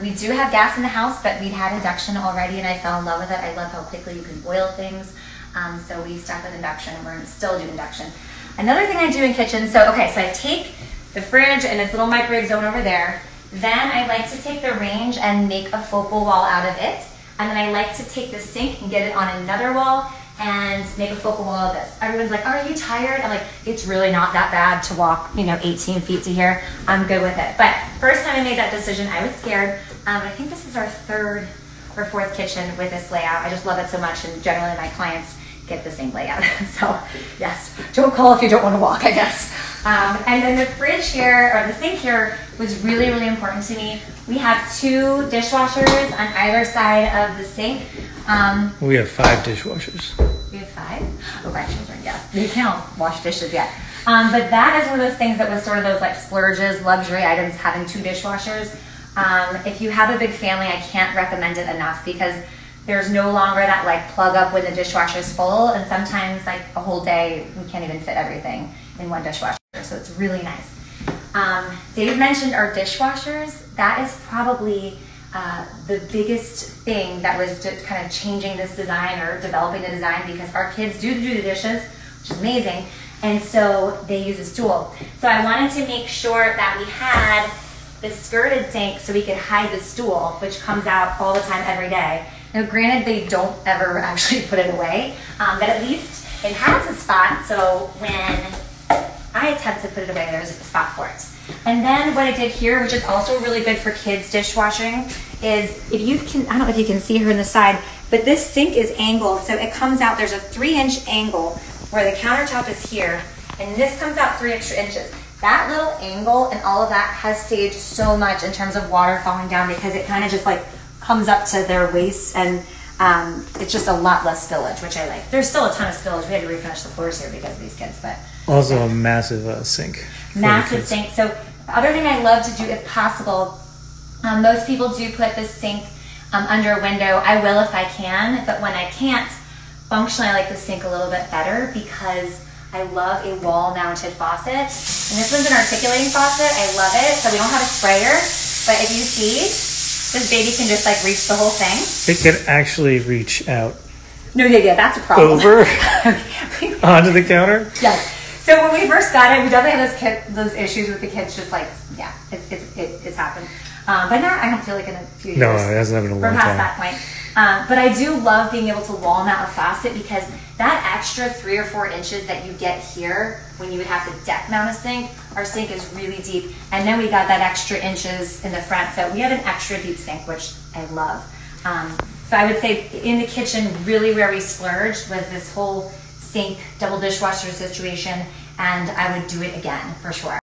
We do have gas in the house, but we'd had induction already and I fell in love with it. I love how quickly you can boil things. So we stuck with induction and we're gonna still do induction. Another thing I do in kitchen, so I take the fridge and its little microwave zone over there. Then I like to take the range and make a focal wall out of it. And then I like to take the sink and get it on another wall and make a focal wall of this. Everyone's like, are you tired? I'm like, it's really not that bad to walk, 18 feet to here. I'm good with it. But first time I made that decision, I was scared. I think this is our third or fourth kitchen with this layout. I just love it so much, and generally my clients get the same layout. So yes, don't call if you don't want to walk, I guess. And then the fridge here, or the sink here, was really, really important to me. We have 2 dishwashers on either side of the sink. We have 5 dishwashers. We have 5? Okay, children, yes. You can't wash dishes yet. But that is one of those things that was sort of those like splurges, luxury items, having 2 dishwashers. If you have a big family, I can't recommend it enough because there's no longer that like plug up when the dishwasher is full, and sometimes like a whole day we can't even fit everything in one dishwasher, so it's really nice. Dave mentioned our dishwashers. That is probably the biggest thing that was just kind of changing this design or developing the design, because our kids do the dishes, which is amazing, and so they use a stool. So I wanted to make sure that we had the skirted sink so we could hide the stool, which comes out all the time every day. Now granted, they don't ever actually put it away, but at least it has a spot, so when I attempt to put it away, there's a spot for it. And then what I did here, which is also really good for kids dishwashing, is if you can, I don't know if you can see here on the side, but this sink is angled, so it comes out, there's a 3-inch angle where the countertop is here, and this comes out 3 extra inches. That little angle and all of that has saved so much in terms of water falling down, because it kind of just like comes up to their waist, and it's just a lot less spillage, which I like. There's still a ton of spillage. We had to refinish the floors here because of these kids, but also a massive sink. Massive sink. So the other thing I love to do, if possible, most people do put the sink under a window. I will if I can, but when I can't, functionally I like the sink a little bit better because I love a wall-mounted faucet. And this one's an articulating faucet. I love it. So we don't have a sprayer, but if you see, this baby can just like reach the whole thing. It can actually reach out. No, yeah, that's a problem. Over onto the counter? Yes. So when we first got it, we definitely had those issues with the kids, just like, yeah, it's happened. But now I don't feel like in a few years. No, it hasn't happened in a long time. We're past that point. But I do love being able to wall mount a faucet, because that extra 3 or 4 inches that you get here when you would have to deck mount a sink, our sink is really deep. And then we got that extra inches in the front. So we have an extra deep sink, which I love. So I would say in the kitchen, really where we splurged was this whole sink, double dishwasher situation, and I would do it again for sure.